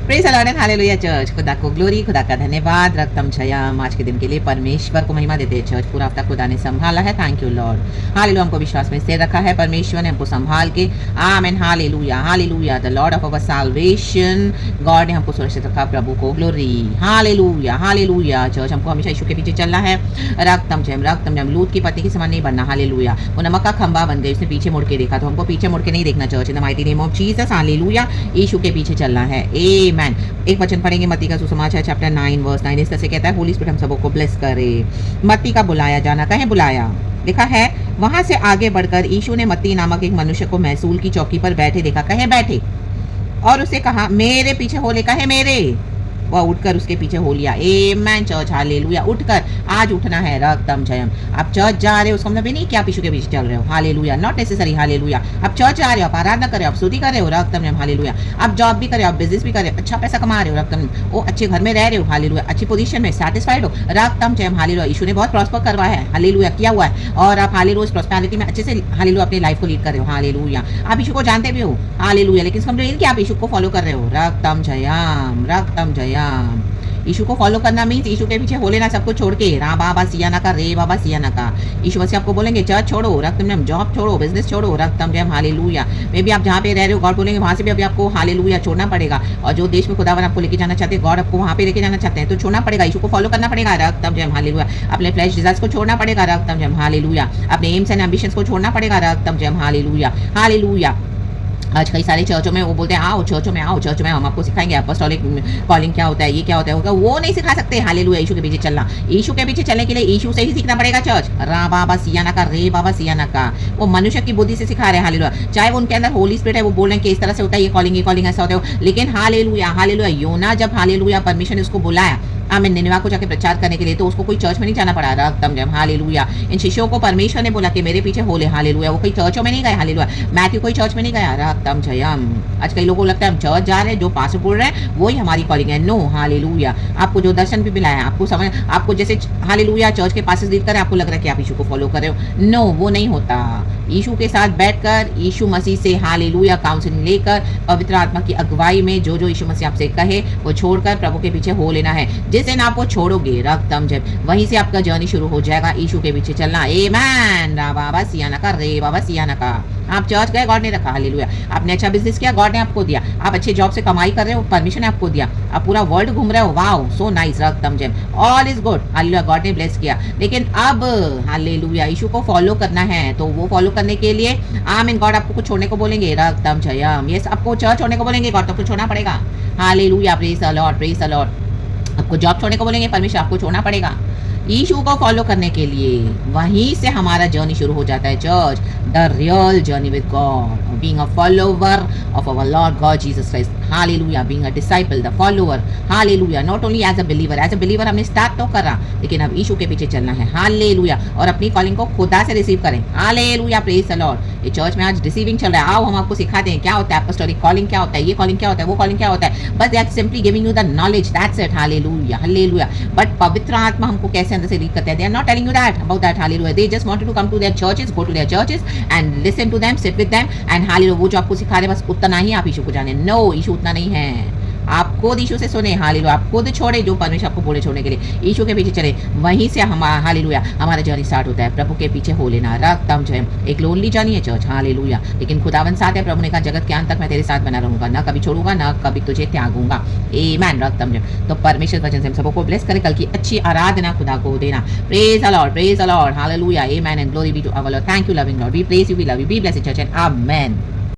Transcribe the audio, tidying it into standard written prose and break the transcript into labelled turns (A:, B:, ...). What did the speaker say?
A: Praise the Lord and hallelujah church. खुदा को glory, खुदा का धन्यवाद, रक्तम जयम। आज के दिन के लिए परमेश्वर को महिमा देते हैं चर्च। पूरा हफ्ता खुदा ने संभाला है, थैंक यू लॉर्ड। हालेलुया, हमको विश्वास में स्थिर रखा है परमेश्वर ने हमको संभाल के। Amen, hallelujah hallelujah. The Lord of our salvation, God ने हमको सुरक्षित रखा, प्रभु को ग्लोरी। Hallelujah hallelujah church. हमको हमेशा यीशु के पीछे चलना है। रक्तम जयम। लूत की पत्नी के समान नहीं बनना। हालेलुया। वो नमक का खंबा बन गई, उसने पीछे मुड़ के देखा, तो हमको पीछे मुड़ के नहीं देखना church. In the mighty name of Jesus, hallelujah. यीशु के पीछे चलना है। आमेन। एक वचन पढ़ेंगे मत्ती का सुसमाचार चैप्टर 9 वर्स 9। इस तरह से कहता है, होली स्पिरिट हम सबको ब्लेस करे। मत्ती का बुलाया जाना, कहें बुलाया, लिखा है वहां से आगे बढ़कर यीशु ने मत्ती नामक एक मनुष्य को महसूल की चौकी पर बैठे देखा, कहे बैठे, और उसे कहा मेरे पीछे हो ले, कहे मेरे। वह उठकर उसके पीछे हो लिया। आमेन चर्च, हालेलुया। उठकर आज उठना है, रक्तम जयम। आप चर्च जा रहे हो उसका मतलब नहीं कि आप यीशु के पीछे चल रहे हो, हालेलुया, नॉट नेसेसरी, हालेलुया। आप चर्च जा रहे हो, आप आराधना कर रहे हो, आप स्तुति कर रहे हो, रक्तम जयम, हालेलुया। आप जॉब भी कर रहे हो, आप बिजनेस भी कर रहे हो, अच्छा पैसा कमा रहे हो, रक्तम, वो अच्छे घर में रह रहे हो, हालेलुया, अच्छी पोजीशन में सैटिस्फाइड हो, रक्तम जयम, हालेलुया। यीशु ने बहुत प्रॉस्पर करवाया है, हालेलुया, किया हुआ है, और आप हालेलुया प्रॉस्पेरिटी में अच्छे से हालेलुया अपनी लाइफ को लीड कर रहे हो, हालेलुया। आप यीशु को जानते भी हो, हालेलुया, लेकिन समझो ये कि आप यीशु को फॉलो कर रहे हो, रक्तम जयम, रक्तम जयम। यीशु को फॉलो करना मीन्स यीशु के पीछे हो लेना सब कुछ छोड़ के, रा बाबा सियाना का, रे बाबा सियाना का। यीशु मसीह आपको बोलेंगे चर्च छोड़ो, रक्तम जयम, जॉब छोड़ो, बिजनेस छोड़ो, रक्तम जयम, हालेलुया। मे भी आप जहाँ पे रह रहे हो, गॉड बोलेंगे वहाँ से भी अभी आपको हालेलुया छोड़ना पड़ेगा। और जो देश में खुदावन आपको लेके जाना चाहते हैं, गॉड आपको वहाँ पे लेके जाना चाहते हैं, तो छोड़ना पड़ेगा, यीशु को फॉलो करना पड़ेगा, रक्तम जयम, हालेलुया। अपने फ्लैश डिजायर्स को छोड़ना पड़ेगा, रक्तम जयम, हालेलुया। अपने एम्स एंड एम्बिशंस को छोड़ना पड़ेगा, रक्तम जयम, हालेलुया हालेलुया। आज कई सारे चर्चों में वो बोलते हैं आओ चर्चों में, आओ चर्च में, हम आपको सिखाएंगे अपोस्टोलिक कॉलिंग क्या होता है, ये क्या होता है, वो नहीं सिखा सकते, हालेलुया। यीशु के पीछे चलना, यीशु के पीछे चलने के लिए यीशु से ही सीखना पड़ेगा चर्च, रा बाबा सियाना का, रे बाबा सियाना का। वो मनुष्य की बुद्धि से सिखा रहे हैं, हालेलुया। चाहे वो उनके अंदर होली स्पिरिट है, वो बोल रहे हैं कि इस तरह से होता है, ये कॉलिंग ऐसा होता है, लेकिन हालेलुया हालेलुया। योना जब हालेलुया परमिशन उसको बुलाया आमीन निनवा को जाके प्रचार करने के लिए, तो उसको कोई चर्च में नहीं जाना पड़ा, रक्तम जयम, हालेलुया। इन शिष्यों को परमेश्वर ने बोला कि मेरे पीछे हो ले, हालेलुया। वो कोई चर्चों में नहीं गए, हालेलुया। मैथ्यू कोई चर्च में नहीं गया, रक्तम जयम। आज कई लोगों को लगता है हम चर्च जा रहे हैं, जो पास बोल रहे हैं वही हमारी कॉलिंग है, नो, हालेलुया। आपको जो दर्शन भी मिला है, आपको समझ, आपको जैसे हालेलुया चर्च के पासेस लीड करें, आपको लग रहा है कि आप यीशु को फॉलो कर रहे हो, नो, वो नहीं होता। यीशु के साथ बैठकर यीशु मसीह से हालेलुया काउंसलिंग लेकर, पवित्र आत्मा की अगुवाई में जो जो यीशु मसीह आपसे कहे वो छोड़कर प्रभु के पीछे हो लेना है। जिस दिन आप वो छोड़ोगे, रक्तम जब, वहीं से आपका जर्नी शुरू हो जाएगा, यीशु के पीछे चलना। आमेन, रा बाबा सियाना का, रे बाबा सियाना का। आप चर्च गए, गॉड ने रखा, हालेलुया। आपने अच्छा बिजनेस किया, गॉड ने आपको दिया। आप अच्छे जॉब से कमाई कर रहे हो, परमिशन ने आपको दिया। आप पूरा वर्ल्ड घूम रहे हो, वाओ, सो नाइस, रक्तम जब, all is good, hallelujah, God ने ब्लेस किया। लेकिन अब हालेलुया यीशु को फॉलो करना है, तो वो फॉलो करने के लिए आमीन गॉड आपको कुछ छोड़ने को बोलेंगे, रक्तम जयम। यस, आपको चर्च छोड़ने को बोलेंगे, गॉड तो आपको छोड़ना पड़ेगा, hallelujah, praise the lord, praise the Lord. आपको जॉब छोड़ने को बोलेंगे, परमेश्वर आपको छोड़ना पड़ेगा यीशु को फॉलो करने के लिए। वहीं से हमारा जर्नी शुरू हो जाता है church, the real journey with God, being a follower of our lord God Jesus Christ, hallelujah, being a disciple, the follower, hallelujah. Not only as a believer हमने स्टार्ट तो करा, लेकिन अब यीशु के पीछे चलना है, हालेलुया, और अपनी कॉलिंग को खुदा से रिसीव करें, हालेलुया, प्रेज द लॉर्ड। ये चर्च में आज रिसीविंग चल रहा है, आओ हम आपको सिखाते हैं क्या होता है अपोस्टोलिक कॉलिंग, क्या होता है, ये कॉलिंग क्या होता है, वो कॉलिंग क्या होता है, बस they are simply giving you the knowledge, that's it, hallelujah hallelujah. But पवित्र आत्मा हमको कैसे अंदर से लीड करते हैं, they are not telling you that about that, hallelujah. They just wanted to come to their churches, go to their churches and listen to them, sit with them and hallelujah. वो जो आपको सिखा रहे हैं बस उतना ही आप यीशु को जाने, नो, यीशु उतना नहीं है। आप खुद यीशु से सुने, हालेलुया, आप खुद छोड़े जो परमेश्वर आपको बोले छोड़ने के लिए, यीशु के पीछे चले, वहीं से हमारा हालेलुया हमारा जर्नी स्टार्ट होता है, प्रभु के पीछे हो लेना, रक्तम जयम। एक लोनली जर्नी है चर्च, हालेलुया, लेकिन खुदावन साथ है। प्रभु ने कहा जगत के अंत तक मैं तेरे साथ बना रहूंगा, ना कभी छोड़ूंगा, ना कभी तुझे त्यागूंगा, आमेन, रक्तम जयम। तो परमेश्वर वचन से हम सबको ब्लेस करे, कल की अच्छी आराधना खुदा को देना, praise the lord, praise the lord, hallelujah, amen and glory be to our lord, thank you loving lord, we praise you, we love you, be blessed church and amen.